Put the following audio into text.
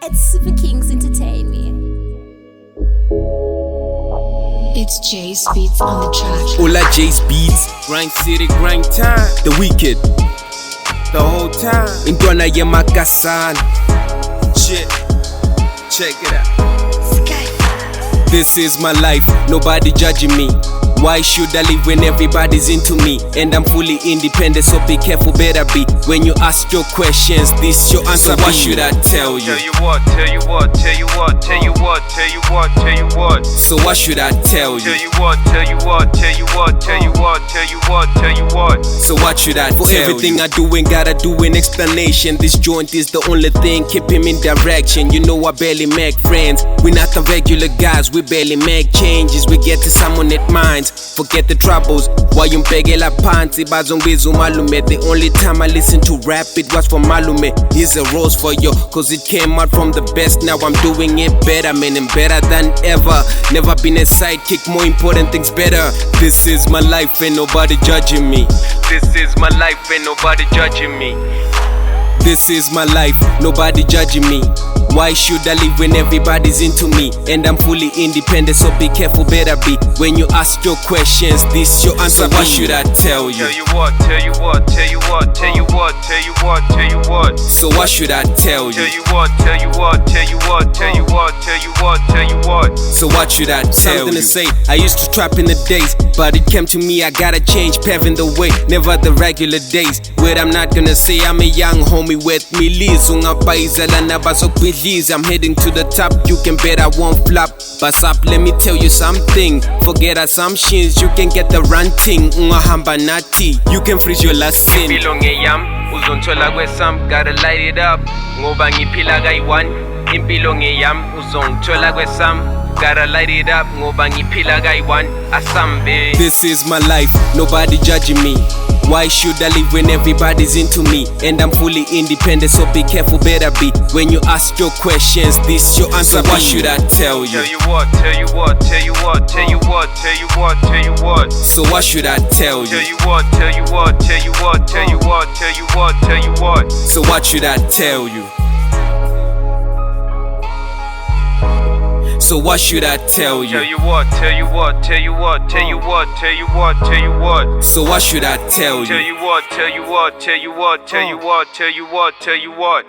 It's SupaKingxEnt. It's Jay's Beats on the track. Hola Jay's Beats, grind city, grind time. The wicked, the whole time. Intwana yemakasana. Shit, check it out. SkyFox. This is my life, nobody judging me. Why should I live when everybody's into me? And I'm fully independent, so be careful, better be. When you ask your questions, this your answer. So what should I tell you? Tell you what, tell you what, tell you what, tell you what, tell you what, tell you what. So what should I tell you? Tell you what, tell you what, tell you what, tell you what, tell you what, tell you what. So what should I tell you? For everything I do ain't gotta do an explanation. This joint is the only thing keep him in direction. You know I barely make friends. We're not the regular guys, we barely make changes. We get to someone that minds. Forget the troubles. Why you mpegela phansi bazongibiza umalume? The only time I listen to rap it was for malume. Here's a rose for you, cause it came out from the best. Now I'm doing it better, man, and better than ever. Never been a sidekick, more important things better. This is my life, ain't nobody judging me. This is my life, ain't nobody judging me. This is my life, nobody judging me. Why should I live when everybody's into me? And I'm fully independent, so be careful, better be. When you ask your questions, this your answer. So what should I tell you? Tell you what, tell you what, tell you what, tell you what, tell you what, tell you what. So what should I tell you? Tell you what, tell you what, tell you what, tell you what, tell you what, tell you what. So what should I tell Something you? To say, I used to trap in the days, but it came to me, I gotta change, paving the way. Never the regular days, where I'm not gonna say I'm a young homie with me. I'm heading to the top, you can bet I won't flop. But up, let me tell you something. Forget assumptions, you can get the ranting. You can freeze your last sin. Impilonge yam, uzonthola kwesam, gotta light it up. Ngoba ngiphila kayi-one. Impilonge yam, uzonthola kwesam, gotta light it up. Ngoba ngiphila kayi-one. Asambe. This is my life, nobody judging me. Why should I live when everybody's into me? And I'm fully independent, so be careful, better be. When you ask your questions, this your answer. So what should I tell you? Tell you what, tell you what, tell you what, tell you what, tell you what, tell you what. So what should I tell you? Tell you what, tell you what, tell you what, tell you what, tell you what, tell you what. So what should I tell you? So what should I tell you? Tell you what, tell you what, tell you what, tell you what, tell you what, tell you what. So what should I tell you? Tell you what, tell you what, tell you what, tell you what, tell you what, tell you what.